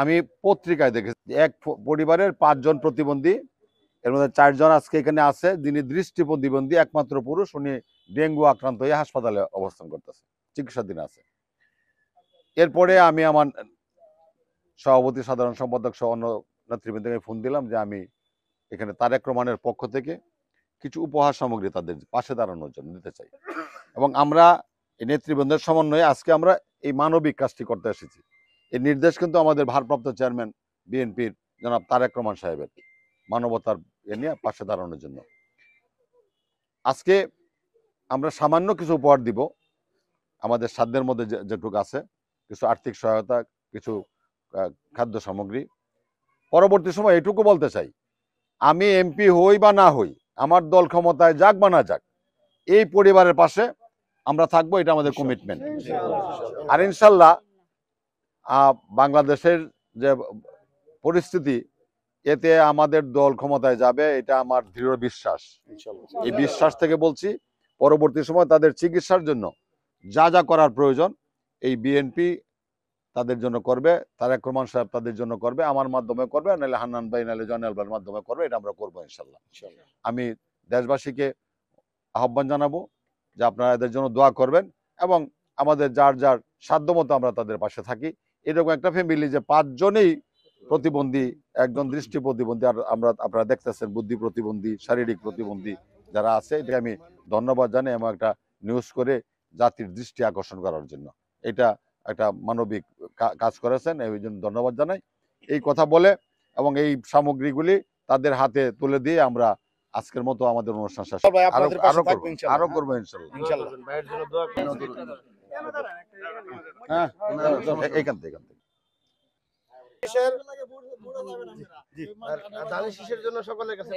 আমি পত্রিকায় দেখেছি এক পরিবারের 5 জন প্রতিবন্ধী, এর মধ্যে 4 জন আজকে এখানে আছে, যিনি দৃষ্টি প্রতিবন্ধী, একমাত্র পুরুষ, উনি ডেঙ্গু আক্রান্ত হয়ে হাসপাতালে অবস্থান করতেছে, চিকিৎসাধীন আছে। এরপরে আমি আমার সভাপতি, সাধারণ সম্পাদক সহ অন্য নেতৃবৃন্দকে ফোন দিলাম যে আমি এখানে তারেক রহমানের পক্ষ থেকে কিছু উপহার সামগ্রী তাদের পাশে দাঁড়ানোর জন্য দিতে চাই, এবং আমরা এই নেতৃবৃন্দের সমন্বয়ে আজকে আমরা এই মানবিক কাজটি করতে এসেছি। এই নির্দেশ কিন্তু আমাদের ভারপ্রাপ্ত চেয়ারম্যান বিএনপির জনাব তারেক রহমান সাহেবের, মানবতার নিয়ে পাশে দাঁড়ানোর জন্য। আজকে আমরা সামান্য কিছু উপহার দিব, আমাদের সাধ্যের মধ্যে যেটুকু আছে, কিছু আর্থিক সহায়তা, কিছু খাদ্য সামগ্রী। পরবর্তী সময় এটুকু বলতে চাই, আমি এমপি হই বা না হই, আমার দল ক্ষমতায় যাক বা না যাক, এই পরিবারের পাশে আমরা থাকবো, এটা আমাদের কমিটমেন্ট। আর ইনশাল্লাহ বাংলাদেশের যে পরিস্থিতি, এতে আমাদের দল ক্ষমতায় যাবে, এটা আমার দৃঢ় বিশ্বাস। এই বিশ্বাস থেকে বলছি, পরবর্তী সময় তাদের চিকিৎসার জন্য যা যা করার প্রয়োজন এই বিএনপি তাদের জন্য করবে, তারেক রহমান সাহেব তাদের জন্য করবে, আমার মাধ্যমে করবে, নাহলে হান্নান ভাই, নাহলে জয়নাল ভাইয়ের মাধ্যমে করবে, এটা আমরা করবো ইনশাল্লাহ। আমি দেশবাসীকে আহ্বান জানাবো যে আপনারা এদের জন্য দোয়া করবেন, এবং আমাদের যার যার সাধ্যমতো আমরা তাদের পাশে থাকি। এরকম একটা ফ্যামিলি যে 5 জনেই প্রতিবন্ধী, একজন দৃষ্টি প্রতিবন্ধী, আর আমরা আপনারা দেখতেছেন বুদ্ধি প্রতিবন্ধী, শারীরিক প্রতিবন্ধী যারা আছে, এটাকে আমি ধন্যবাদ জানাই, এবং একটা নিউজ করে জাতির দৃষ্টি আকর্ষণ করার জন্য এটা একটা মানবিক কাজ করেছেন, এই জন্য ধন্যবাদ জানাই। এই কথা বলে এবং এই সামগ্রীগুলি তাদের হাতে তুলে দিয়ে আমরা আজকের মতো আমাদের অনুষ্ঠান শেষ। আরো করবো ইনশাল্লাহ। হ্যাঁ, এখান থেকে দানের শীষের জন্য সকলের কাছে